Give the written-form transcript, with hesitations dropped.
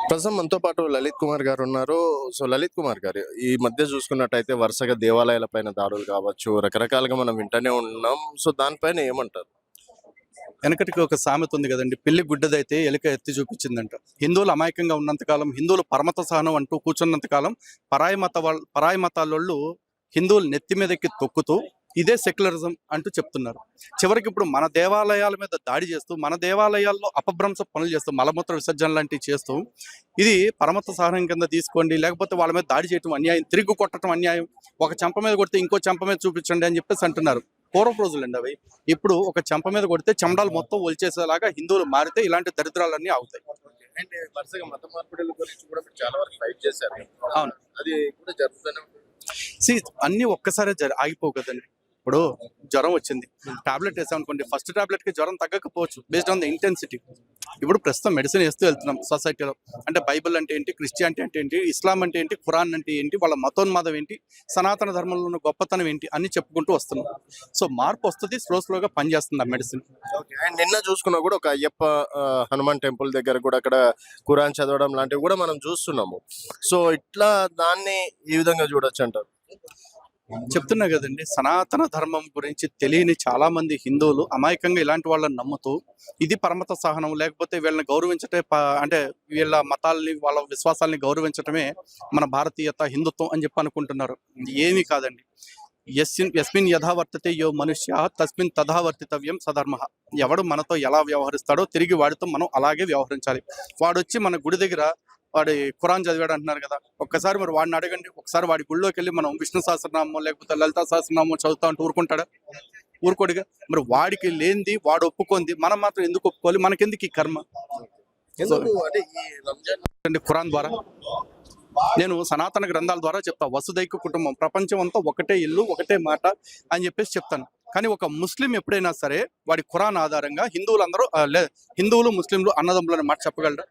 ప్రస్తుతం మనతో పాటు లలిత్ కుమార్ గారు ఉన్నారు. సో, లలిత్ కుమార్ గారు ఈ మధ్య చూసుకున్నట్టయితే వరుసగా దేవాలయాల పైన దాడులు కావచ్చు, రకరకాలుగా మనం వింటూనే ఉన్నాం. సో, దానిపైన ఏమంటారు? వెనకటికి ఒక సామెత ఉంది కదండి, పిల్లి గుడ్డదైతే ఎలుక ఎత్తి చూపించిందంట. హిందువులు అమాయకంగా ఉన్నంతకాలం, హిందువులు పరమత సహనం అంటూ కూర్చున్నంతకాలం పరాయి మతాలోళ్ళు హిందువులు నెత్తి మీదకి తొక్కుతూ ఇదే సెక్యులరిజం అంటూ చెప్తున్నారు. చివరికి ఇప్పుడు మన దేవాలయాల మీద దాడి చేస్తూ, మన దేవాలయాల్లో అపభ్రంశ పనులు చేస్తూ, మలమూత్ర విసర్జన లాంటివి చేస్తూ, ఇది పరమత సహనం కింద తీసుకోండి, లేకపోతే వాళ్ళ మీద దాడి చేయటం అన్యాయం, తిరిగి కొట్టడం అన్యాయం, ఒక చెంప మీద కొడితే ఇంకో చెంప మీద చూపించండి అని చెప్పేసి అంటున్నారు. పూర్వపు రోజులండి అవి. ఇప్పుడు ఒక చెంప మీద కొడితే చెమడాలు మొత్తం ఒలిచేసేలాగా హిందువులు మారితే ఇలాంటి దరిద్రాలన్నీ అవుతాయి. అండ్ వరుసగా మత మార్పిడుల గురించి కూడా మీరు చాలా వరకు ఫైట్ చేశారు. అవును. అది కూడా జరుగుతూనే ఉంటుంది. అన్ని ఒక్కసారే ఆగిపోవు కదండి. ఇప్పుడు జ్వరం వచ్చింది, టాబ్లెట్ వేసాం అనుకోండి, ఫస్ట్ టాబ్లెట్ కి జ్వరం తగ్గకపోవచ్చు బేస్డ్ ఆన్ ద ఇంటెన్సిటీ. ఇప్పుడు ప్రస్తుతం మెడిసిన్ వేస్తూ వెళ్తున్నాం సొసైటీలో. అంటే బైబిల్ అంటే ఏంటి, క్రిస్టియానిటీ అంటే ఏంటి, ఇస్లాం అంటే ఏంటి, ఖురాన్ అంటే ఏంటి, వాళ్ళ మతోన్మాదం ఏంటి, సనాతన ధర్మంలో ఉన్న గొప్పతనం ఏంటి అన్ని చెప్పుకుంటూ వస్తున్నాం. సో మార్పు వస్తుంది, స్లోగా పనిచేస్తుంది ఆ మెడిసిన్. ఓకే. అండ్ నిన్న చూసుకున్నా కూడా ఒక అయ్యప్ప హనుమాన్ టెంపుల్ దగ్గర కూడా అక్కడ ఖురాన్ చదవడం లాంటివి కూడా మనం చూస్తున్నాము. సో, ఇట్లా దాన్ని ఈ విధంగా చూడొచ్చు అంటారు. చెప్తున్నా కదండి, సనాతన ధర్మం గురించి తెలియని చాలా మంది హిందువులు అమాయకంగా ఇలాంటి వాళ్ళని నమ్ముతూ ఇది పరమత సహనం, లేకపోతే వీళ్ళని గౌరవించటే అంటే వీళ్ళ మతాల్ని వాళ్ళ విశ్వాసాలని గౌరవించటమే మన భారతీయత, హిందుత్వం అని చెప్పి అనుకుంటున్నారు. ఏమీ కాదండి. యస్మిన్ యథావర్తతే యో మనుష్య తస్మిన్ తథావర్తితవ్యం సధర్మ. ఎవడు మనతో ఎలా వ్యవహరిస్తాడో తిరిగి వాడితో మనం అలాగే వ్యవహరించాలి. వాడొచ్చి మన గుడి దగ్గర వాడి ఖురాన్ చదివాడు అంటున్నారు కదా, ఒక్కసారి మరి వాడిని అడగండి. ఒకసారి వాడి గుళ్ళోకి వెళ్ళి మనం విష్ణు సహస్రనామం లేకపోతే లలితా సహస్రనామం చదువుతా ఉంటే ఊరుకుంటాడా? ఊరుకోడుగా. మరి వాడికి లేనిది వాడు ఒప్పుకుంది మనం మాత్రం ఎందుకు ఒప్పుకోవాలి? మనకెందుకు ఈ కర్మ? ఎందుకు అంటే ఈ రంజాన్ ఖురాన్ ద్వారా నేను సనాతన గ్రంథాల ద్వారా చెప్తా, వసుదైక కుటుంబం, ప్రపంచం అంతా ఒకటే ఇల్లు ఒకటే మాట అని చెప్పేసి చెప్తాను. కానీ ఒక ముస్లిం ఎప్పుడైనా సరే వాడి ఖురాన్ ఆధారంగా హిందువులు ముస్లింలు అన్నదమ్ములని మాట చెప్పగలరా?